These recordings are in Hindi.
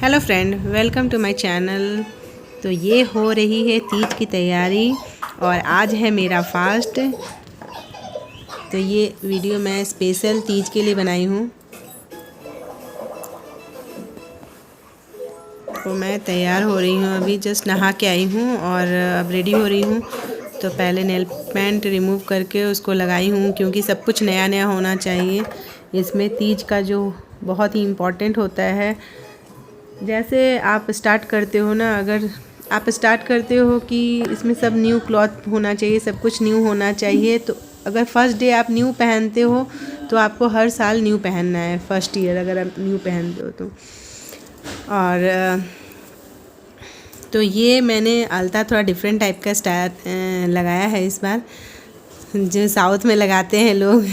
Hello friend, welcome to my channel. तो ये हो रही है तीज की तैयारी और आज है मेरा फास्ट। तो ये वीडियो मैं स्पेशल तीज के लिए बनाई हूँ। तो मैं तैयार हो रही हूँ, अभी जस्ट नहा के आई हूँ और अब रेडी हो रही हूँ। तो पहले नेल पेंट रिमूव करके उसको लगाई हूँ, क्योंकि सब कुछ नया नया होना चाहिए। इसमें तीज का जो बहुत ही इम्पोर्टेंट होता है, जैसे आप स्टार्ट करते हो ना, अगर आप स्टार्ट करते हो कि इसमें सब न्यू क्लॉथ होना चाहिए, सब कुछ न्यू होना चाहिए, तो अगर फर्स्ट डे आप न्यू पहनते हो तो आपको हर साल न्यू पहनना है। फर्स्ट ईयर अगर आप न्यू पहनते हो तो। और तो ये मैंने आलता थोड़ा डिफरेंट टाइप का स्टाइल लगाया है इस बार, जो साउथ में लगाते हैं लोग।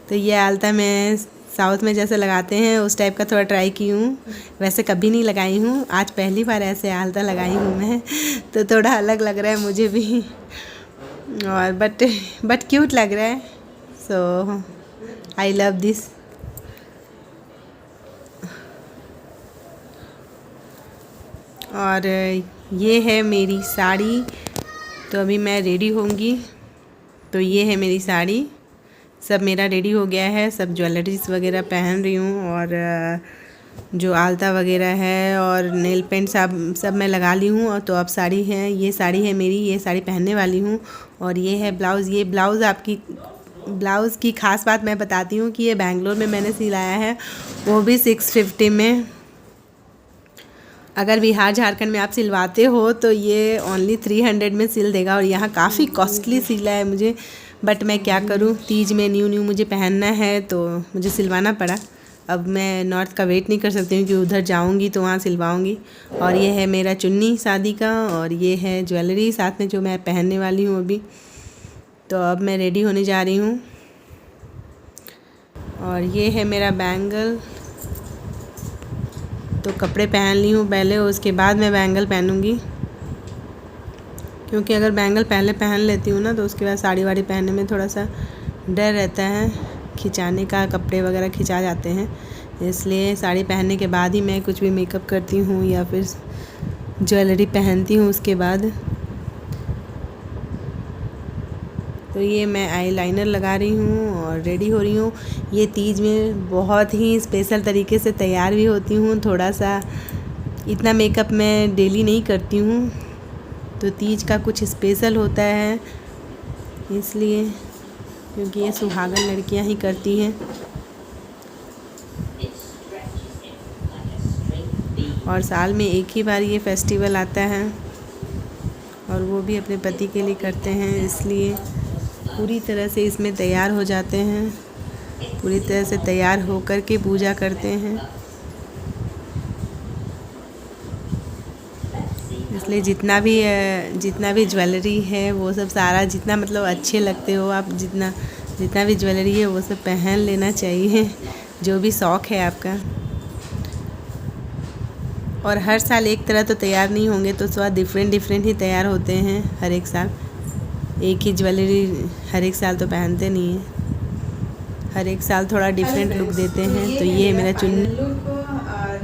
तो ये आलता मैं साउथ में जैसे लगाते हैं उस टाइप का थोड़ा ट्राई की हूँ। वैसे कभी नहीं लगाई हूँ, आज पहली बार ऐसे आलता लगाई हूँ मैं। तो थोड़ा अलग लग रहा है मुझे भी, और बट क्यूट लग रहा है। सो आई लव दिस। और ये है मेरी साड़ी। तो अभी मैं रेडी होंगी। तो ये है मेरी साड़ी, सब मेरा रेडी हो गया है, सब ज्वेलरीज वगैरह पहन रही हूँ, और जो आलता वगैरह है और नेल पेंट सब मैं लगा ली हूँ। और तो अब साड़ी है, ये साड़ी है मेरी, ये साड़ी पहनने वाली हूँ। और ये है ब्लाउज़। ये ब्लाउज़ की ख़ास बात मैं बताती हूँ कि ये बेंगलोर में मैंने सिलाया है, वो भी 650 में। अगर बिहार झारखंड में आप सिलवाते हो तो ये ओनली 300 में सिल देगा, और यहाँ काफ़ी कॉस्टली सिला है मुझे। बट मैं क्या करूँ, तीज में न्यू मुझे पहनना है तो मुझे सिलवाना पड़ा। अब मैं नॉर्थ का वेट नहीं कर सकती हूँ कि उधर जाऊँगी तो वहाँ सिलवाऊँगी। और ये है मेरा चुन्नी शादी का, और ये है ज्वेलरी साथ में जो मैं पहनने वाली हूँ अभी। तो अब मैं रेडी होने जा रही हूँ। और ये है मेरा बैंगल। तो कपड़े पहन ली हूँ पहले, उसके बाद मैं बैंगल पहनूँगी, क्योंकि अगर बैंगल पहले पहन लेती हूँ ना तो उसके बाद साड़ी वाड़ी पहनने में थोड़ा सा डर रहता है, खिंचाने का, कपड़े वगैरह खिंचा जाते हैं। इसलिए साड़ी पहनने के बाद ही मैं कुछ भी मेकअप करती हूँ या फिर ज्वेलरी पहनती हूँ उसके बाद। तो ये मैं आईलाइनर लगा रही हूँ और रेडी हो रही हूँ। ये तीज में बहुत ही स्पेशल तरीके से तैयार भी होती हूँ। थोड़ा सा इतना मेकअप मैं डेली नहीं करती हूँ, तो तीज का कुछ स्पेशल होता है इसलिए, क्योंकि ये सुहागन लड़कियां ही करती हैं। और साल में एक ही बार ये फेस्टिवल आता है, और वो भी अपने पति के लिए करते हैं, इसलिए पूरी तरह से इसमें तैयार हो जाते हैं, पूरी तरह से तैयार होकर के पूजा करते हैं। इसलिए जितना भी ज्वेलरी है वो सब सारा, जितना मतलब अच्छे लगते हो आप, जितना भी ज्वेलरी है वो सब पहन लेना चाहिए, जो भी शौक़ है आपका। और हर साल एक तरह तो तैयार नहीं होंगे, तो थोड़ा डिफरेंट ही तैयार होते हैं हर एक साल। एक ही ज्वेलरी हर एक साल तो पहनते नहीं हैं, हर एक साल थोड़ा डिफरेंट लुक देते हैं। तो ये है मेरा चुन्नी लुक, और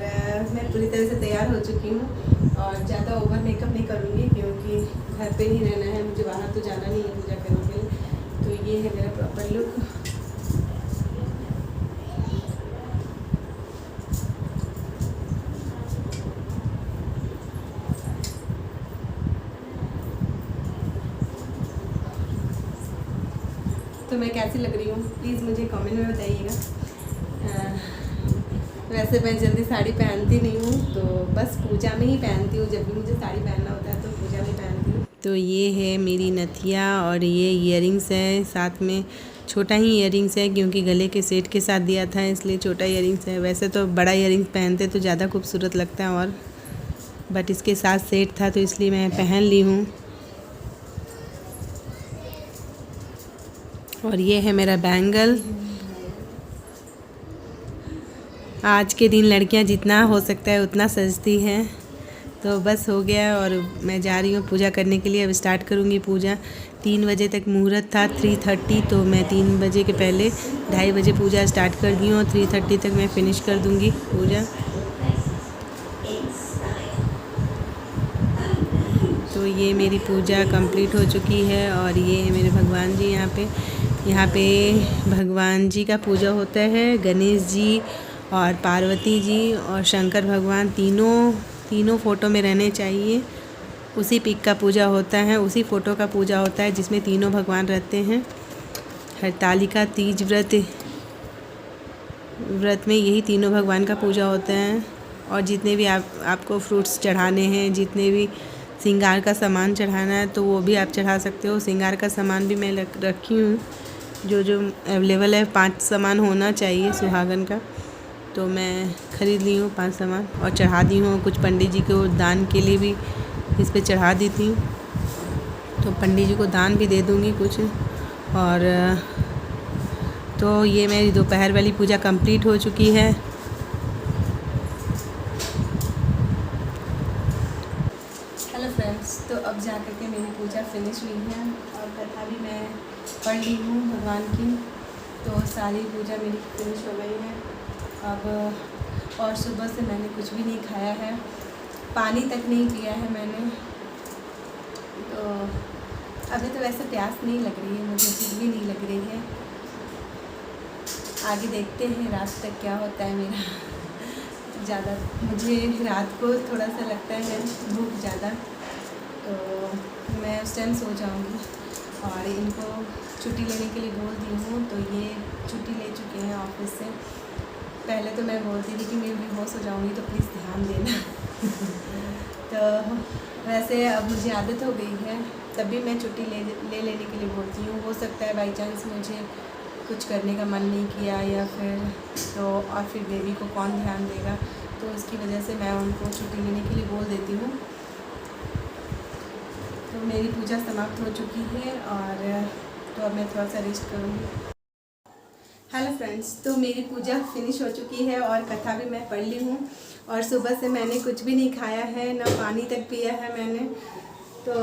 मैं पूरी तरह से तैयार हो चुकी हूँ, और ज़्यादा ओवर मेकअप नहीं करूँगी, क्योंकि घर पे ही रहना है मुझे, बाहर तो जाना नहीं है पूजा करने के लिए। तो ये है मेरा प्रॉपर लुक। तो मैं कैसी लग रही हूँ प्लीज़ मुझे कमेंट में बताइएगा। वैसे मैं जल्दी साड़ी पहनती नहीं हूँ, तो बस पूजा में ही पहनती हूँ, जब भी मुझे साड़ी पहनना होता है तो पूजा में पहनती हूँ। तो ये है मेरी नथिया, और ये ईयरिंग्स है, साथ में छोटा ही ईयरिंग्स है, क्योंकि गले के सेट के साथ दिया था इसलिए छोटा ईयरिंग्स है। वैसे तो बड़ा ईयरिंग्स पहनते तो ज़्यादा खूबसूरत लगता है, और बट इसके साथ सेट था तो इसलिए मैं पहन ली हूँ। और ये है मेरा बैंगल। आज के दिन लड़कियां जितना हो सकता है उतना सजती हैं। तो बस हो गया, और मैं जा रही हूँ पूजा करने के लिए। अब स्टार्ट करूँगी पूजा। 3 बजे तक मुहूर्त था, 3:30, तो मैं 3 बजे के पहले 2:30 बजे पूजा स्टार्ट कर दी हूँ, और 3:30 तक मैं फ़िनिश कर दूँगी पूजा। ये मेरी पूजा कंप्लीट हो चुकी है और ये है मेरे भगवान जी। यहाँ पे भगवान जी का पूजा होता है, गणेश जी और पार्वती जी और शंकर भगवान तीनों फ़ोटो में रहने चाहिए। उसी पिक का पूजा होता है, उसी फ़ोटो का पूजा होता है जिसमें तीनों भगवान रहते हैं। हरतालिका तीज व्रत में यही तीनों भगवान का पूजा होता है। और जितने भी आपको फ्रूट्स चढ़ाने हैं, जितने भी श्रृंगार का सामान चढ़ाना है तो वो भी आप चढ़ा सकते हो। श्रृंगार का सामान भी मैं रखी हूँ, जो अवेलेबल है। 5 सामान होना चाहिए सुहागन का, तो मैं ख़रीद ली हूँ 5 सामान और चढ़ा दी हूँ। कुछ पंडित जी को दान के लिए भी इस पे चढ़ा दी थी, तो पंडित जी को दान भी दे दूँगी कुछ। और तो ये मेरी दोपहर वाली पूजा कंप्लीट हो चुकी है। हेलो फ्रेंड्स, तो अब जा कर के मेरी पूजा फिनिश हुई है और कथा भी मैं पढ़ ली हूँ भगवान की, तो सारी पूजा मेरी फिनिश हो गई है अब। और सुबह से मैंने कुछ भी नहीं खाया है, पानी तक नहीं पिया है मैंने। तो अभी तो वैसे प्यास नहीं लग रही है, मुझे भूख भी नहीं लग रही है। आगे देखते हैं रात तक क्या होता है मेरा। ज़्यादा मुझे रात को थोड़ा सा लगता है भूख ज़्यादा, तो मैं उस टाइम सो जाऊंगी। और इनको छुट्टी लेने के लिए बोल दी हूँ, तो ये छुट्टी ले चुके हैं ऑफिस से। पहले तो मैं बोलती थी कि मैं बेहोश हो जाऊँगी तो प्लीज़ ध्यान देना। तो वैसे अब मुझे आदत हो गई है, तब भी मैं छुट्टी ले लेने के लिए बोलती हूँ। हो सकता है बाई चांस मुझे कुछ करने का मन नहीं किया या फिर तो, और फिर बेबी को कौन ध्यान देगा, तो उसकी वजह से मैं उनको छुट्टी लेने के लिए बोल देती हूँ। तो मेरी पूजा समाप्त हो चुकी है और तो अब मैं थोड़ा सा रेस्ट करूँगी। हेलो फ्रेंड्स, तो मेरी पूजा फिनिश हो चुकी है और कथा भी मैं पढ़ ली हूँ। और सुबह से मैंने कुछ भी नहीं खाया है, ना पानी तक पिया है मैंने। तो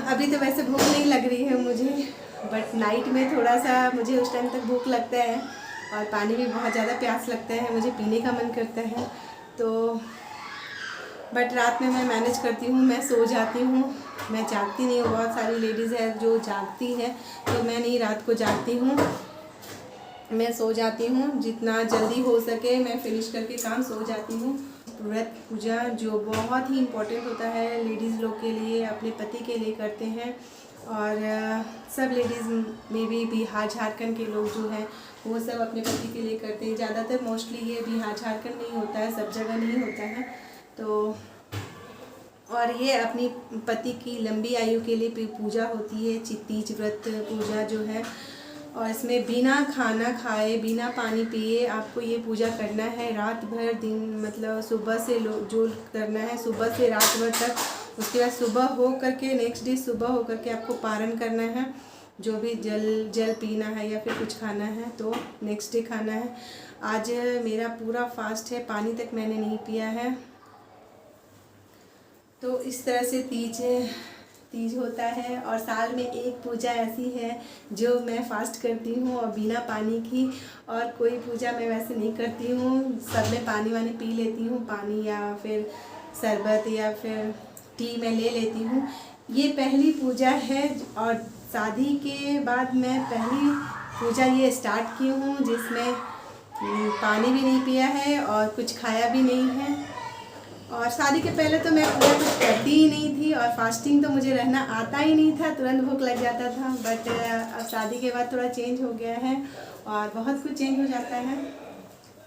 अभी तो वैसे भूख नहीं लग रही है मुझे, बट नाइट में थोड़ा सा मुझे उस टाइम तक भूख लगता है और पानी भी बहुत ज़्यादा प्यास लगता है, मुझे पीने का मन करता है। तो बट रात में मैं मैनेज करती हूँ, मैं सो जाती हूँ, मैं जागती नहीं हूँ। बहुत सारी लेडीज़ है जो जागती है, तो मैं नहीं, रात को जागती हूँ, मैं सो जाती हूँ। जितना जल्दी हो सके मैं फिनिश करके काम सो जाती हूँ। व्रत पूजा जो बहुत ही इम्पोर्टेंट होता है लेडीज़ लोग के लिए, अपने पति के लिए करते हैं। और सब लेडीज़ में भी बिहार झारखंड के लोग जो हैं वो सब अपने पति के लिए करते हैं। ज़्यादातर मोस्टली ये बिहार झारखंड में ही होता है, सब जगह नहीं होता है। तो और ये अपनी पति की लंबी आयु के लिए पूजा होती है, तीज व्रत पूजा जो है। और इसमें बिना खाना खाए, बिना पानी पिए आपको ये पूजा करना है रात भर, दिन मतलब सुबह से जो करना है सुबह से रात भर तक। उसके बाद सुबह हो करके नेक्स्ट डे सुबह हो करके आपको पारण करना है। जो भी जल पीना है या फिर कुछ खाना है तो नेक्स्ट डे खाना है। आज मेरा पूरा फास्ट है, पानी तक मैंने नहीं पिया है। तो इस तरह से तीज होता है। और साल में एक पूजा ऐसी है जो मैं फास्ट करती हूँ और बिना पानी की, और कोई पूजा मैं वैसे नहीं करती हूँ। सब में पानी वानी पी लेती हूँ, पानी या फिर शरबत या फिर टी मैं ले लेती हूँ। ये पहली पूजा है और शादी के बाद मैं पहली पूजा ये स्टार्ट की हूँ जिसमें पानी भी नहीं पिया है और कुछ खाया भी नहीं है। और शादी के पहले तो मैं पूरा कुछ करती ही नहीं थी और फास्टिंग तो मुझे रहना आता ही नहीं था, तुरंत भूख लग जाता था। बट अब शादी के बाद थोड़ा चेंज हो गया है और बहुत कुछ चेंज हो जाता है।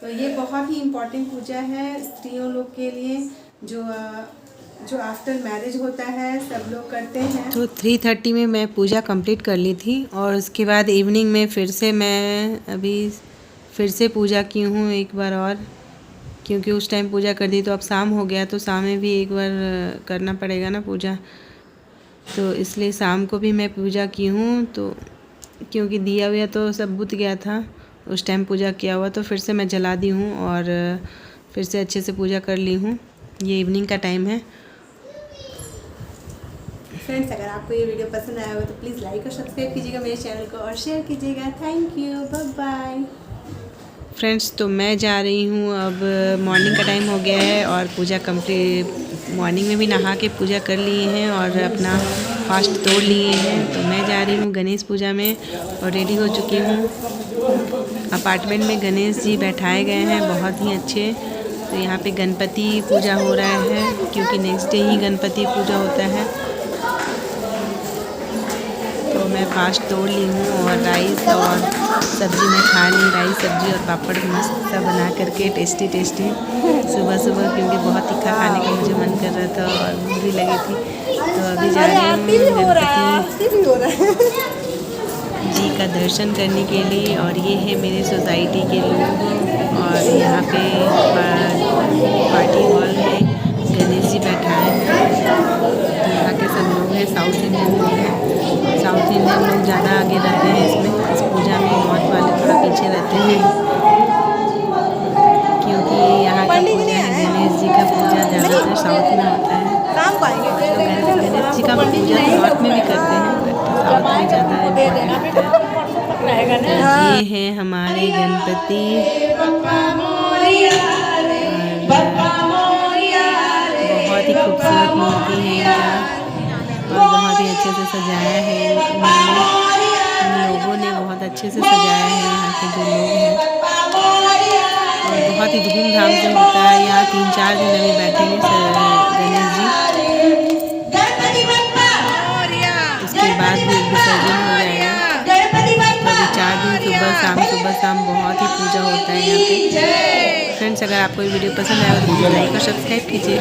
तो ये बहुत ही इम्पोर्टेंट पूजा है स्त्रियों लोग के लिए, जो आफ्टर मैरिज होता है सब लोग करते हैं। तो 3:30 में मैं पूजा कंप्लीट कर ली थी और उसके बाद इवनिंग में फिर से पूजा की हूँ एक बार और, क्योंकि उस टाइम पूजा कर दी तो अब शाम हो गया, तो शाम में भी एक बार करना पड़ेगा ना पूजा। तो इसलिए शाम को भी मैं पूजा की हूँ। तो क्योंकि दिया हुआ तो सब बुझ गया था उस टाइम पूजा किया हुआ, तो फिर से मैं जला दी हूँ और फिर से अच्छे से पूजा कर ली हूँ। ये इवनिंग का टाइम है। फ्रेंड्स, अगर आपको ये वीडियो पसंद आया हो तो प्लीज़ लाइक और सब्सक्राइब कीजिएगा मेरे चैनल को और शेयर कीजिएगा। Thank you, bye bye. Friends, तो मैं जा रही हूँ, अब मॉर्निंग का टाइम हो गया है और पूजा कंप्लीट मॉर्निंग में भी नहा के पूजा कर लिए हैं और अपना फास्ट तोड़ लिए हैं। तो मैं जा रही हूँ गणेश पूजा में और रेडी हो चुकी हूँ। अपार्टमेंट में गणेश जी बैठाए गए हैं, बहुत ही अच्छे। तो यहाँ पे गणपति पूजा हो रहा है क्योंकि नेक्स्ट डे ही गणपति पूजा होता है। तो मैं फास्ट तोड़ ली हूँ और राइस और सब्ज़ी में खा ली, राइस सब्ज़ी और पापड़ मस्त सा बना करके टेस्टी सुबह क्योंकि बहुत तीखा खाने का मुझे मन कर रहा था और भूख भी लगी थी। तो अभी जा रही हूँ गणपति जी का दर्शन करने के लिए। और ये है मेरे सोसाइटी के लोग और यहाँ पे पार्टी हॉल में गणेश जी बैठाए हैं। यहाँ के सब लोग हैं, साउथ इंडियन लोग हैं। साउथ इंडियन लोग ज़्यादा आगे रहते हैं इसमें, इस पूजा में। नॉर्थ वाले थोड़ा पीछे रहते हैं क्योंकि यहाँ का पूजा है गणेश जी का पूजा ज़्यादातर साउथ में होता है। गणेश जी का पूजा नॉर्थ में भी करते हैं बट साउथ में ज़्यादा इम्पोर्टेंट होता है। ये है हमारे गणपति, बहुत ही खूबसूरत मूर्ति है इनका और बहुत ही अच्छे से सजाया है इन लोगों ने, बहुत अच्छे से सजाया है यहाँ के जो लोग हैं। और बहुत ही धूमधाम से होता है यहाँ। 3-4 दिन अभी बैठेंगे गणेश जी, उसके बाद भी विसर्जन हो जाएगा। तो अभी 4 दिन सुबह शाम बहुत ही पूजा होता है यहाँ पे। फ्रेंड्स, अगर आपको ये वीडियो पसंद आया तो लाइक और सब्सक्राइब कीजिए।